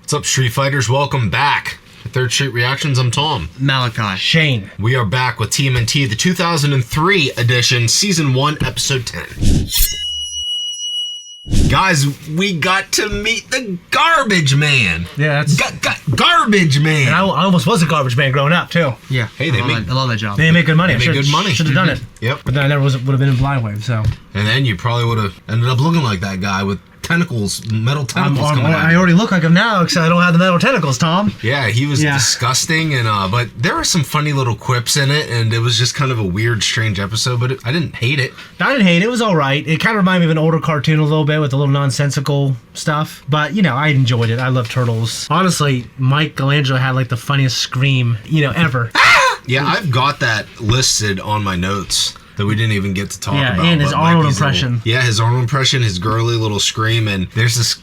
What's up, Street Fighters? Welcome back to Third Street Reactions. I'm Tom. Malachi. Shane. We are back with TMNT, the 2003 edition, Season 1, Episode 10. Guys, we got to meet the Garbage Man. Yeah, that's... Garbage Man. And I almost was a garbage man growing up, too. Yeah. Hey, I love that job. They make good money. They make good money. Should have done it. Yep. But then I never would have been in Blind Wave, so... And then you probably would have ended up looking like that guy with tentacles, metal tentacles coming out. I already look like him now, because I don't have the metal tentacles, Tom. Yeah, he was disgusting, and but there were some funny little quips in it, and it was just kind of a weird, strange episode, but I didn't hate it. I didn't hate it. It was all right. It kind of reminded me of an older cartoon a little bit with a little nonsensical stuff, but, you know, I enjoyed it. I love Turtles. Honestly, Michelangelo had, like, the funniest scream, ever. Yeah, I've got that listed on my notes that we didn't even get to talk about. Yeah, and his Arnold impression. His Arnold impression, his girly little scream, and there's this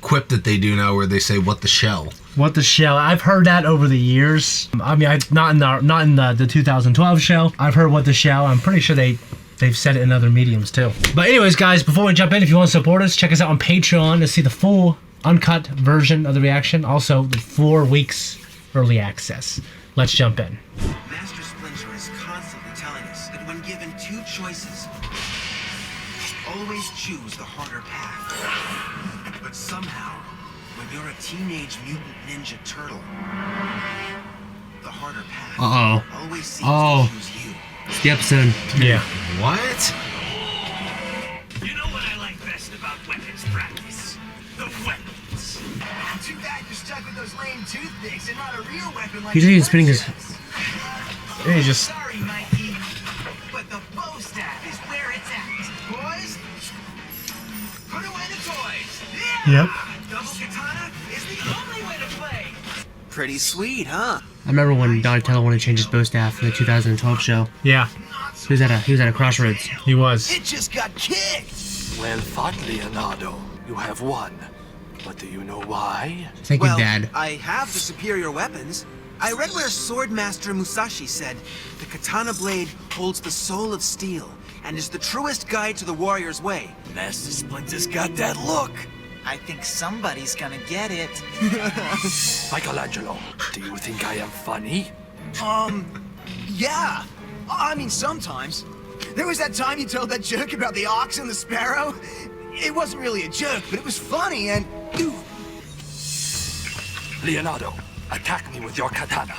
quip that they do now where they say, "What the shell?" What the shell? I've heard that over the years. I mean, not in the 2012 show. I've heard what the shell. I'm pretty sure they've said it in other mediums too. But anyways, guys, before we jump in, if you want to support us, check us out on Patreon to see the full uncut version of the reaction. Also, the 4 weeks early access. Let's jump in. Master Splinter is constantly telling us that when given 2 choices, always choose the harder path. But somehow, when you're a teenage mutant ninja turtle, the harder path always seems to choose you. It's the episode. Yeah. What? You know what I like best about weapons practice? The weapons. Too bad you're stuck with those lame toothpicks and not a real weapon like He's even spinning his... He just... Sorry, Mikey, but the bow staff is where it's at. Boys, put away the toys. Yeah! Yep. Double katana is the only way to play. Pretty sweet, huh? I remember when Donatello wanted to change his bow staff in the 2012 show. Yeah, He was at a crossroads. he was. It just got kicked. Well fought, Leonardo. You have won. But do you know why? Thank you, Dad. I have the superior weapons. I read where Swordmaster Musashi said the katana blade holds the soul of steel and is the truest guide to the warrior's way. Master Splinter's got that look. I think somebody's gonna get it. Michelangelo, do you think I am funny? Yeah. I mean, sometimes. There was that time you told that joke about the ox and the sparrow. It wasn't really a joke, but it was funny and... Leonardo, attack me with your katana.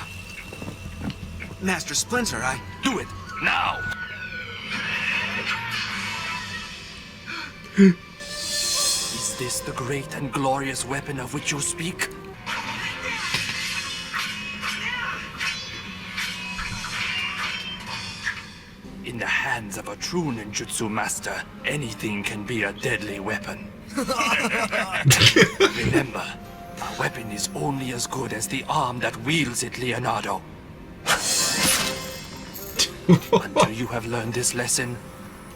Master Splinter, I... Do it, now! Is this the great and glorious weapon of which you speak? In the hands of a true ninjutsu master, anything can be a deadly weapon. Remember, a weapon is only as good as the arm that wields it, Leonardo. Until you have learned this lesson,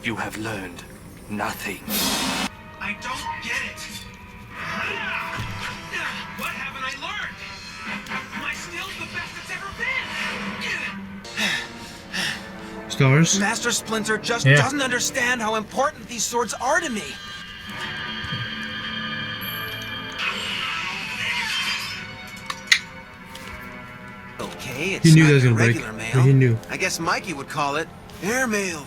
you have learned nothing. I don't get it. What haven't I learned? My skill's the best it's ever been. Stars? Master Splinter just doesn't understand how important these swords are to me. Okay, it's He knew not that was your gonna break. regular mail. Yeah, he knew. I guess Mikey would call it airmail.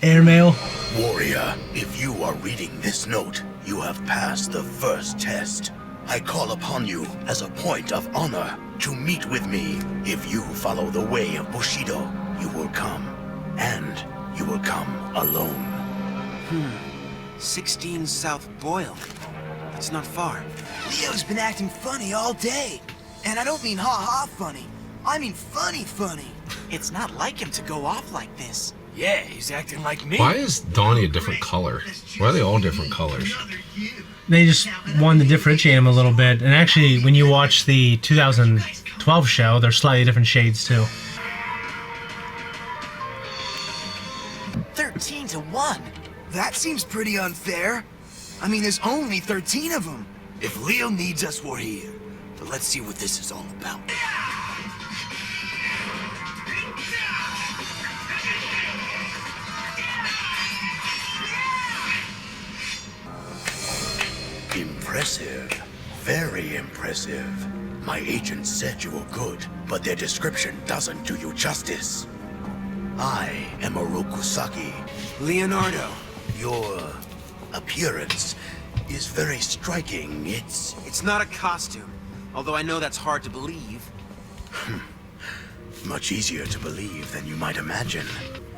Airmail. Warrior, if you are reading this note, you have passed the first test. I call upon you as a point of honor to meet with me. If you follow the way of Bushido, you will come. And you will come alone. 16 South Boyle. It's not far. Leo's been acting funny all day. And I don't mean ha-ha funny. I mean funny. It's not like him to go off like this. Yeah, he's acting like me. Why is Donnie a different color? Why are they all different colors? They just wanted to differentiate them a little bit. And actually, when you watch the 2012 show, they're slightly different shades too. 13-1. That seems pretty unfair. I mean, there's only 13 of them. If Leo needs us, we're here. But let's see what this is all about. Impressive. Very impressive. My agent said you were good, but their description doesn't do you justice. I am Orokusaki. Leonardo. Your appearance is very striking. It's not a costume, although I know that's hard to believe. Much easier to believe than you might imagine.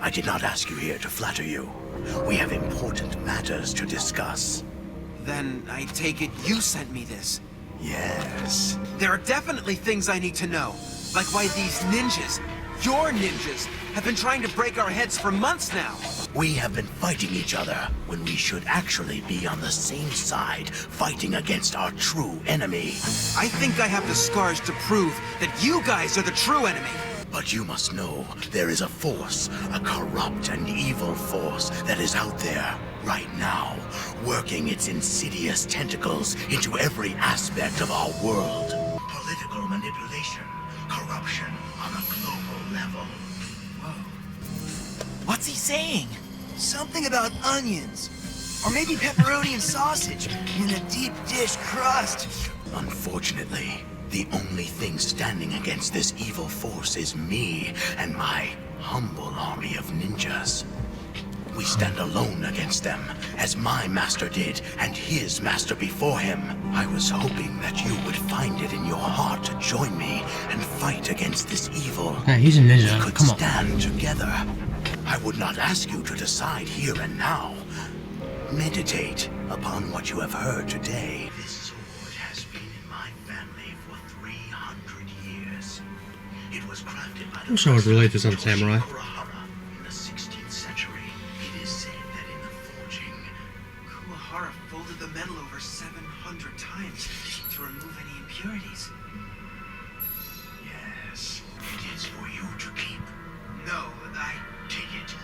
I did not ask you here to flatter you. We have important matters to discuss. Then I take it you sent me this. Yes. There are definitely things I need to know. Like why these ninjas, your ninjas, have been trying to break our heads for months now. We have been fighting each other when we should actually be on the same side, fighting against our true enemy. I think I have the scars to prove that you guys are the true enemy. But you must know, there is a force, a corrupt and evil force that is out there, right now, working its insidious tentacles into every aspect of our world. Political manipulation, corruption on a global level. What's he saying? Something about onions. Or maybe pepperoni and sausage in a deep dish crust. Unfortunately, the only thing standing against this evil force is me and my humble army of ninjas. We stand alone against them, as my master did, and his master before him. I was hoping that you would find it in your heart to join me and fight against this evil. Yeah, he's a ninja. We could Come on. stand together. I would not ask you to decide here and now. Meditate upon what you have heard today. This sword has been in my family for 300 years. It was crafted by the I'm sure I would relate to some samurai. in the 16th century. It is said that in the forging, Kuwahara folded the metal over 700 times to remove any impurities. yes, it is for you to keep. No, I... Take it.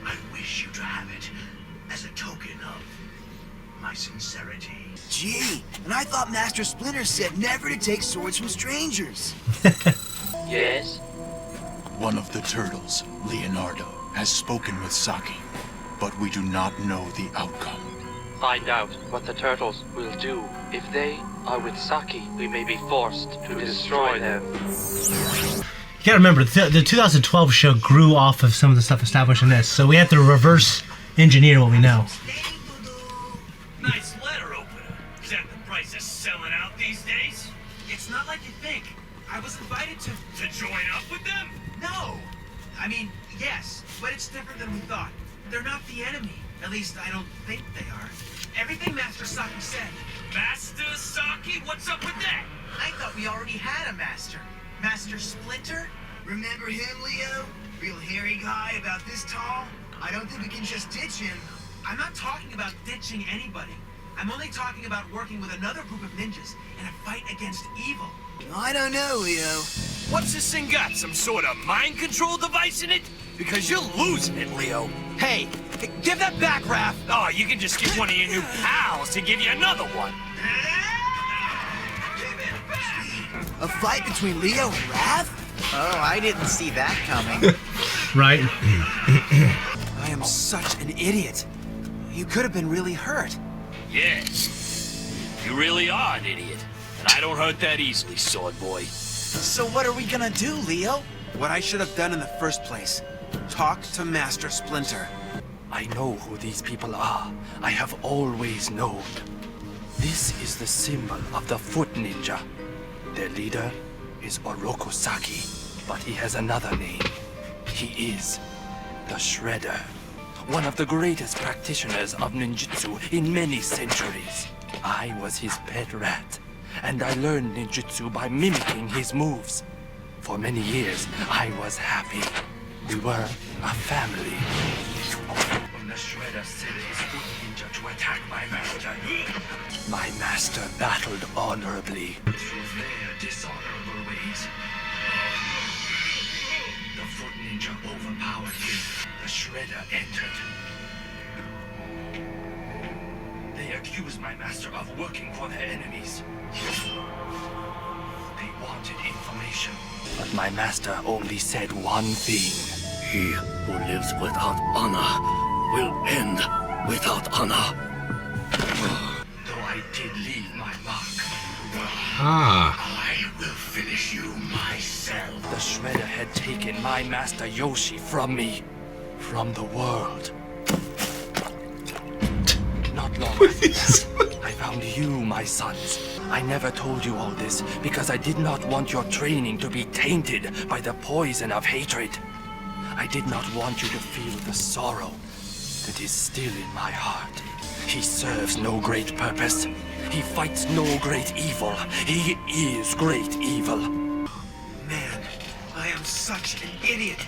I wish you to have it as a token of my sincerity. Gee, and I thought Master Splinter said never to take swords from strangers. Yes? One of the turtles, Leonardo, has spoken with Saki, but we do not know the outcome. Find out what the turtles will do. If they are with Saki, we may be forced to destroy them. You gotta remember, the 2012 show grew off of some of the stuff established in this, so we have to reverse engineer what we know. Nice letter opener. Is that the price of selling out these days? It's not like you think. I was invited to... To join up with them? No! I mean, yes, but it's different than we thought. They're not the enemy. At least, I don't think they are. Everything Master Saki said. Master Saki? What's up with that? I thought we already had a master. Master Splinter? Remember him, Leo? Real hairy guy about this tall? I don't think we can just ditch him. I'm not talking about ditching anybody. I'm only talking about working with another group of ninjas in a fight against evil. I don't know, Leo. What's this thing got? Some sort of mind control device in it? Because you're losing it, Leo. Hey, give that back, Raph! Oh, you can just get one of your new pals to give you another one. A fight between Leo and Raph? Oh, I didn't see that coming. Right? I am such an idiot. You could have been really hurt. Yes. You really are an idiot. And I don't hurt that easily, sword boy. So what are we gonna do, Leo? What I should have done in the first place. Talk to Master Splinter. I know who these people are. I have always known. This is the symbol of the Foot Ninja. Their leader is Orokusaki, but he has another name. He is the Shredder, one of the greatest practitioners of ninjutsu in many centuries. I was his pet rat, and I learned ninjutsu by mimicking his moves. For many years, I was happy. We were a family. When the Shredder sent his Foot Ninja to attack my master battled honorably through their dishonorable ways. The Foot Ninja overpowered him. The Shredder entered. They accused my master of working for their enemies. They wanted information, but my master only said one thing. He who lives without honor will end without honor. Though I I did leave my mark. Ah. I will finish you myself. The Shredder had taken my master Yoshi from me. From the world. Not long after that, I found you, my sons. I never told you all this because I did not want your training to be tainted by the poison of hatred. I did not want you to feel the sorrow that is still in my heart. He serves no great purpose. He fights no great evil. He is great evil. Man, I am such an idiot.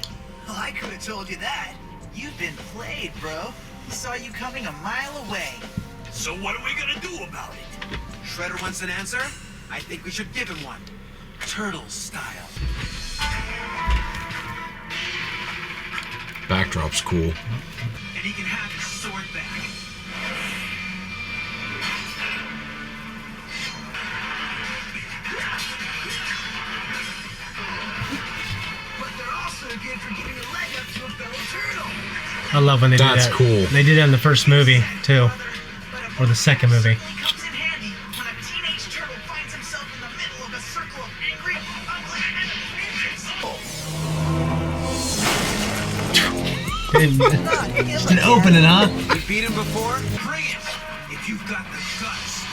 Well, I could have told you that. You've been played, bro. He saw you coming a mile away. So what are we gonna do about it? Shredder wants an answer? I think we should give him one. Turtle style. Backdrop's cool. And he can have his sword back. But they're also good for giving a leg up to a fellow turtle. I love when they do that. That's cool. They did that in the first movie too, or the second movie. Comes in handy when a teenage turtle finds himself in the middle of a circle of angry, ugly ninjas. Just an opening, huh? You beat him before? Bring it! If you've got the guts.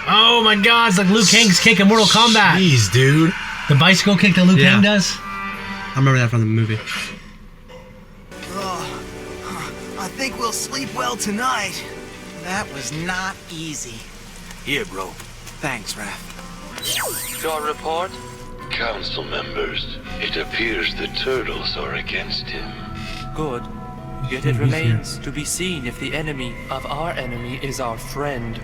Oh my God! It's like Liu Kang's kick in Mortal Kombat. Jeez, dude. The bicycle kick that Liu Yeah. Kang does. I remember that from the movie. I think we'll sleep well tonight. That was not easy. Here, bro. Thanks, Raph. Your report? Council members, it appears the turtles are against him. Good. Yet it remains to be seen if the enemy of our enemy is our friend.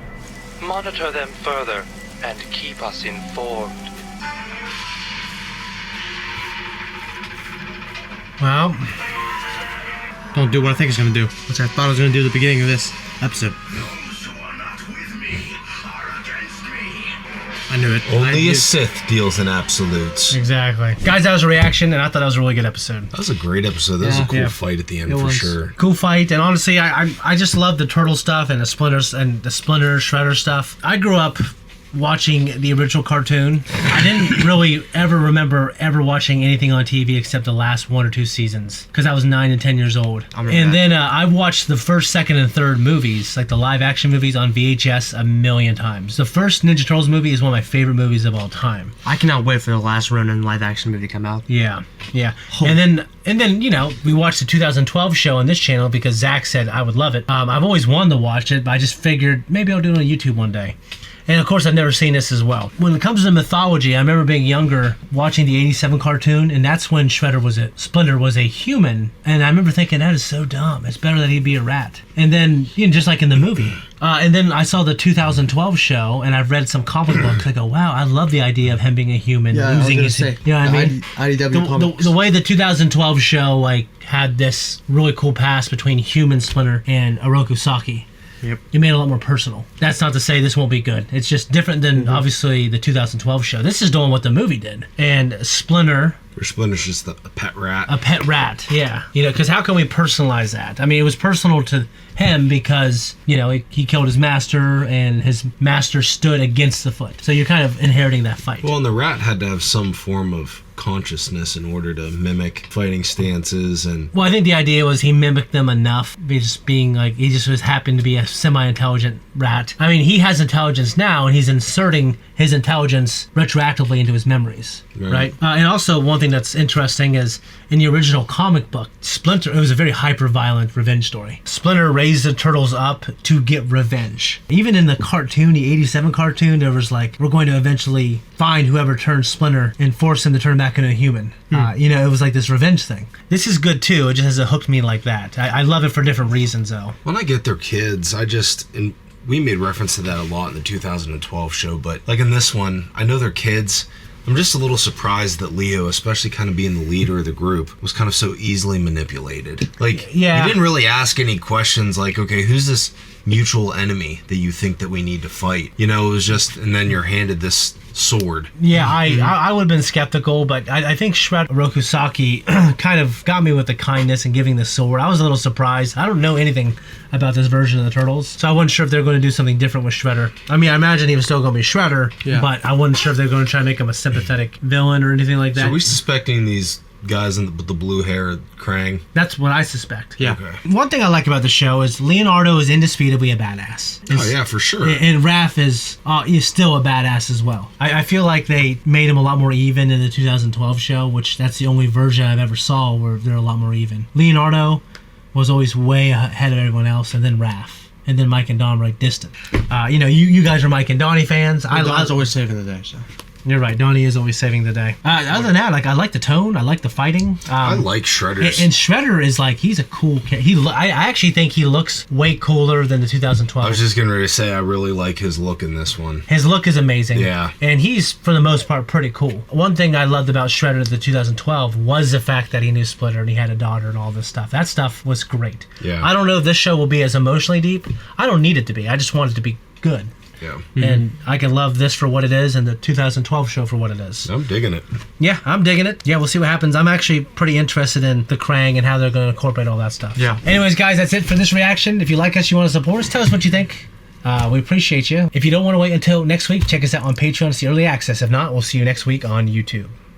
Monitor them further and keep us informed. Well, don't do what I think it's gonna do, which I thought I was gonna do at the beginning of this episode. Those who are not with me are against me. I knew it. I Only knew- a Sith deals in absolutes. Exactly. Guys, that was a reaction, and I thought that was a really good episode. That was a great episode. That was a cool Yeah. fight at the end It for was. sure. Cool fight, and honestly, I just love the turtle stuff and the splinters and the Splinter Shredder stuff. I grew up watching the original cartoon. I didn't really ever remember ever watching anything on TV except the last 1 or 2 seasons because I was 9 and 10 years old. remember And that. then I watched the first, second, and third movies, like the live action movies on VHS, a million times. The first Ninja Turtles movie is one of my favorite movies of all time. I cannot wait for the last Ronin live action movie to come out. Yeah, yeah. And then you know, we watched the 2012 show on this channel because Zach said I would love it. I've always wanted to watch it, but I just figured maybe I'll do it on YouTube one day. And of course, I've never seen this as well. When it comes to mythology, I remember being younger, watching the '87 cartoon, and that's when Splinter was a human. And I remember thinking, that is so dumb. It's better that he'd be a rat. And then, you know, just like in the movie. And then I saw the 2012 show, and I've read some comic books. I go, wow, I love the idea of him being a human, losing his. You know what I mean? IDW comics. The way the 2012 show like had this really cool pass between human Splinter and Oroku Saki. Yep. It made it a lot more personal. That's not to say this won't be good. It's just different than obviously the 2012 show. This is doing what the movie did. And Splinter, Or Splinter's just a pet rat. a pet rat, yeah. You know, because how can we personalize that? I mean, it was personal to him because, you know, he killed his master and his master stood against the foot. So you're kind of inheriting that fight. Well, and the rat had to have some form of consciousness in order to mimic fighting stances and Well, I think the idea was he mimicked them enough, just being like, he just was happened to be a semi-intelligent rat. I mean, he has intelligence now, and he's inserting his intelligence retroactively into his memories, right? And also, one thing that's interesting is, in the original comic book, Splinter, it was a very hyper-violent revenge story. Splinter raised the turtles up to get revenge. Even in the cartoon, the '87 cartoon, there was like, we're going to eventually find whoever turned Splinter and force him to turn back into a human. You know, it was like this revenge thing. This is good too. It just hasn't hooked me like that. I love it for different reasons though. when I get their kids, and we made reference to that a lot in the 2012 show, but like in this one, I know they're kids, I'm just a little surprised that Leo, especially kind of being the leader of the group, was kind of so easily manipulated. Like, Yeah. you didn't really ask any questions like, okay, who's this mutual enemy that you think that we need to fight? You know, it was just, and then you're handed this sword. Yeah, I would have been skeptical, but I think Shredder Rokusaki kind of got me with the kindness and giving the sword. I was a little surprised. I don't know anything about this version of the Turtles, so I wasn't sure if they're going to do something different with Shredder. I mean, I imagine he was still going to be Shredder, but I wasn't sure if they're going to try to make him a sympathetic villain or anything like that. So are we suspecting these guys with the blue hair, Krang? That's what I suspect. Yeah. Okay. One thing I like about the show is Leonardo is indisputably a badass. Oh yeah, for sure. And Raph is still a badass as well. I feel like they made him a lot more even in the 2012 show, which that's the only version I've ever saw where they're a lot more even. Leonardo was always way ahead of everyone else, and then Raph. And then Mike and Don were like distant. You guys are Mike and Donnie fans. Don's always saving the day, so. You're right. Donnie is always saving the day. Other than that, like I like the tone. I like the fighting. I like Shredder's. And Shredder is like he's a cool kid. I actually think he looks way cooler than the 2012. I was just getting ready to say I really like his look in this one. His look is amazing. Yeah. And he's, for the most part, pretty cool. One thing I loved about Shredder the 2012 was the fact that he knew Splinter and he had a daughter and all this stuff. That stuff was great. Yeah. I don't know if this show will be as emotionally deep. I don't need it to be. I just want it to be good. Yeah. And I can love this for what it is and the 2012 show for what it is. I'm digging it. Yeah, I'm digging it. Yeah, we'll see what happens. I'm actually pretty interested in the Krang and how they're going to incorporate all that stuff. Yeah. Anyways, guys, that's it for this reaction. If you like us, you want to support us, tell us what you think. We appreciate you. If you don't want to wait until next week, check us out on Patreon to see early access. If not, we'll see you next week on YouTube.